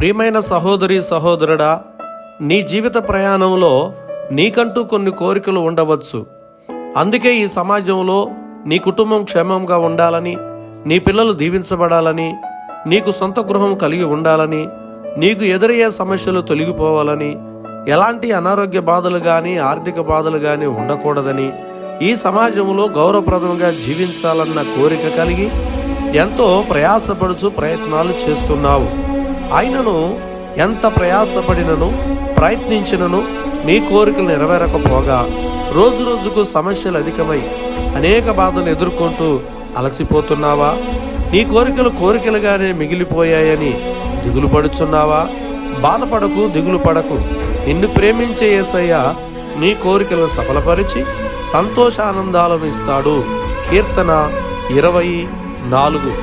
ప్రియమైన సహోదరి సహోదరుడా, నీ జీవిత ప్రయాణంలో నీకంటూ కొన్ని కోరికలు ఉండవచ్చు. అందుకే ఈ సమాజంలో నీ కుటుంబం క్షేమంగా ఉండాలని, నీ పిల్లలు దీవించబడాలని, నీకు సొంత గృహం కలిగి ఉండాలని, నీకు ఎదురయ్యే సమస్యలు తొలగిపోవాలని, ఎలాంటి అనారోగ్య బాధలు కానీ ఆర్థిక బాధలు కానీ ఉండకూడదని, ఈ సమాజంలో గౌరవప్రదంగా జీవించాలన్న కోరిక కలిగి ఎంతో ప్రయాసపడుచు ప్రయత్నాలు చేస్తున్నావు. ఆయనను ఎంత ప్రయాసపడినను ప్రయత్నించినను నీ కోరికలు నెరవేరకపోగా రోజు రోజుకు సమస్యలు అధికమై అనేక బాధలు ఎదుర్కొంటూ అలసిపోతున్నావా? నీ కోరికలు కోరికలుగానే మిగిలిపోయాయని దిగులు పడుచున్నావా? బాధపడకు, దిగులు పడకు. నిన్ను ప్రేమించే యేసయ్య నీ కోరికలను సఫలపరిచి సంతోషానందాలను ఇస్తాడు. కీర్తన 24.